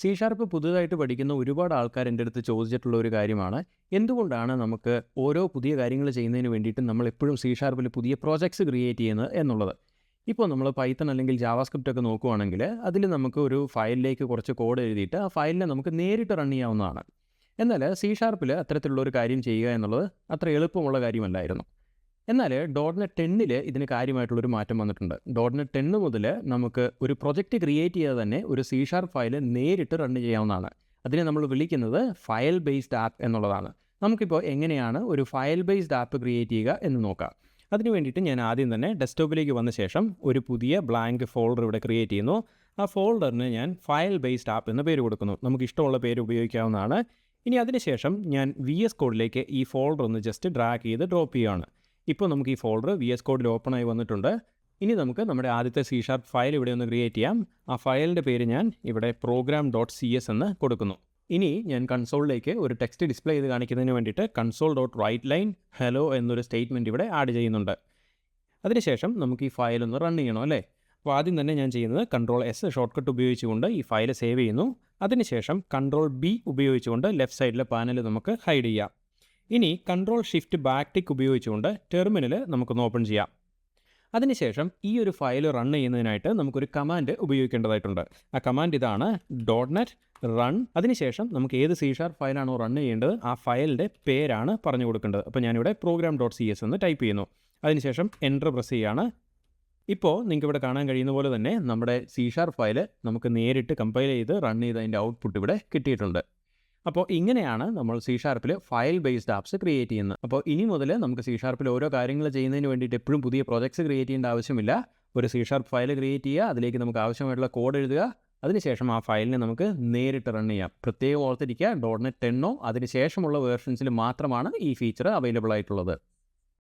C sharp പുതുതായിട്ട് പഠിക്കുന്ന ഒരുപാട് ആൾക്കാർ എൻ്റെ അടുത്ത് ചോദിച്ചിട്ടുള്ള ഒരു കാര്യമാണ്. എന്തുകൊണ്ടാണ് നമുക്ക് ഓരോ പുതിയ കാര്യങ്ങൾ ചെയ്യുന്നതിന് വേണ്ടിയിട്ട് നമ്മൾ എപ്പോഴും സി ഷാർപ്പിൽ പുതിയ പ്രോജക്ട്സ് ക്രിയേറ്റ് ചെയ്യുന്നത് എന്നുള്ളത്. ഇപ്പോൾ നമ്മൾ പൈത്തൺ അല്ലെങ്കിൽ ജാവാസ്ക്രിപ്റ്റ് ഒക്കെ നോക്കുവാണെങ്കിൽ അതിൽ നമുക്ക് ഒരു ഫയലിലേക്ക് കുറച്ച് കോഡ് എഴുതിയിട്ട് ആ ഫയലിനെ നമുക്ക് നേരിട്ട് റൺ ചെയ്യാവുന്നതാണ്. എന്നാൽ സി ഷാർപ്പിൽ അത്തരത്തിലുള്ള ഒരു കാര്യം ചെയ്യുക എന്നുള്ളത് അത്ര എളുപ്പമുള്ള കാര്യമല്ലായിരുന്നു. എന്നാൽ .NET 10 ഇതിന് കാര്യമായിട്ടുള്ളൊരു മാറ്റം വന്നിട്ടുണ്ട്. .NET 10 മുതൽ നമുക്ക് ഒരു പ്രൊജക്റ്റ് ക്രിയേറ്റ് ചെയ്യാതെ തന്നെ ഒരു സി ഷാർപ്പ് ഫയൽ നേരിട്ട് റൺ ചെയ്യാവുന്നതാണ്. അതിനെ നമ്മൾ വിളിക്കുന്നത് ഫയൽ ബേസ്ഡ് ആപ്പ് എന്നുള്ളതാണ്. നമുക്കിപ്പോൾ എങ്ങനെയാണ് ഒരു ഫയൽ ബേസ്ഡ് ആപ്പ് ക്രിയേറ്റ് ചെയ്യുക എന്ന് നോക്കാം. അതിന് വേണ്ടിയിട്ട് ഞാൻ ആദ്യം തന്നെ ഡെസ്ക്ടോപ്പിലേക്ക് വന്ന ശേഷം ഒരു പുതിയ ബ്ലാങ്ക് ഫോൾഡർ ഇവിടെ ക്രിയേറ്റ് ചെയ്യുന്നു. ആ ഫോൾഡറിന് ഞാൻ ഫയൽ ബേസ്ഡ് ആപ്പ് എന്ന പേര് കൊടുക്കുന്നു. നമുക്ക് ഇഷ്ടമുള്ള പേര് ഉപയോഗിക്കാവുന്നതാണ്. ഇനി അതിനുശേഷം ഞാൻ VS കോഡിലേക്ക് ഈ ഫോൾഡർ ഒന്ന് ജസ്റ്റ് ഡ്രാഗ് ചെയ്ത് ഡ്രോപ്പ് ചെയ്യുകയാണ്. ഇപ്പോൾ നമുക്ക് ഈ ഫോൾഡർ VS കോഡിൽ ഓപ്പൺ ആയി വന്നിട്ടുണ്ട്. ഇനി നമുക്ക് നമ്മുടെ ആദ്യത്തെ സി ഷാർപ്പ് ഫയൽ ഇവിടെ ഒന്ന് ക്രിയേറ്റ് ചെയ്യാം. ആ ഫയലിൻ്റെ പേര് ഞാൻ ഇവിടെ program.cs എന്ന് കൊടുക്കുന്നു. ഇനി ഞാൻ കൺസോളിലേക്ക് ഒരു ടെക്സ്റ്റ് ഡിസ്പ്ലേ ചെയ്ത് കാണിക്കുന്നതിന് വേണ്ടിയിട്ട് console.writeLine hello എന്നൊരു സ്റ്റേറ്റ്മെൻറ്റ് ഇവിടെ ആഡ് ചെയ്യുന്നുണ്ട്. അതിനുശേഷം നമുക്ക് ഈ ഫയൽ ഒന്ന് റൺ ചെയ്യണം അല്ലേ. അപ്പോൾ ആദ്യം തന്നെ ഞാൻ ചെയ്യുന്നത് Ctrl+S ഷോർട്ട് കട്ട് ഉപയോഗിച്ചുകൊണ്ട് ഈ ഫയൽ സേവ് ചെയ്യുന്നു. അതിനുശേഷം Ctrl+B ഉപയോഗിച്ചുകൊണ്ട് ലെഫ്റ്റ് സൈഡിലെ പാനൽ നമുക്ക് ഹൈഡ് ചെയ്യാം. ഇനി Ctrl+Shift+Backtick ഉപയോഗിച്ചുകൊണ്ട് ടെർമിനൽ നമുക്കൊന്ന് ഓപ്പൺ ചെയ്യാം. അതിനുശേഷം ഈ ഒരു ഫയൽ റൺ ചെയ്യുന്നതിനായിട്ട് നമുക്കൊരു കമാൻഡ് ഉപയോഗിക്കേണ്ടതായിട്ടുണ്ട്. ആ കമാൻഡ് ഇതാണ് .NET run. അതിനുശേഷം നമുക്ക് ഏത് സി ഷാർപ്പ് ഫയലാണോ റൺ ചെയ്യേണ്ടത് ആ ഫയലിൻ്റെ പേരാണ് പറഞ്ഞു കൊടുക്കേണ്ടത്. അപ്പോൾ ഞാനിവിടെ program.cs എന്ന് ടൈപ്പ് ചെയ്യുന്നു. അതിനുശേഷം എൻ്റർ പ്രസ് ചെയ്യുകയാണ്. ഇപ്പോൾ നിങ്ങൾക്ക് ഇവിടെ കാണാൻ കഴിയുന്ന പോലെ തന്നെ നമ്മുടെ സി ഷാർപ്പ് ഫയൽ നമുക്ക് നേരിട്ട് കമ്പൈൽ ചെയ്ത് റൺ ചെയ്ത് അതിൻ്റെ ഔട്ട്പുട്ട് ഇവിടെ കിട്ടിയിട്ടുണ്ട്. അപ്പോൾ ഇങ്ങനെയാണ് നമ്മൾ സി ഷാർപ്പിൽ ഫയൽ ബേസ്ഡ് ആപ്സ് ക്രിയേറ്റ് ചെയ്യുന്നത്. അപ്പോൾ ഇനി മുതൽ നമുക്ക് സി ഷാർപ്പിൽ ഓരോ കാര്യങ്ങൾ ചെയ്യുന്നതിന് വേണ്ടിയിട്ട് എപ്പോഴും പുതിയ പ്രോജക്ട്സ് ക്രിയേറ്റ് ചെയ്യേണ്ട ആവശ്യമില്ല. ഒരു സി ഷാർപ്പ് ഫയൽ ക്രിയേറ്റ് ചെയ്യുക, അതിലേക്ക് നമുക്ക് ആവശ്യമായിട്ടുള്ള കോഡ് എഴുതുക, അതിനുശേഷം ആ ഫയലിനെ നമുക്ക് നേരിട്ട് റൺ ചെയ്യാം. പ്രത്യേകം ഓർത്തിരിക്കുക, .NET 10 അതിന് ശേഷമുള്ള വേർഷൻസിൽ മാത്രമാണ് ഈ ഫീച്ചർ അവൈലബിൾ ആയിട്ടുള്ളത്.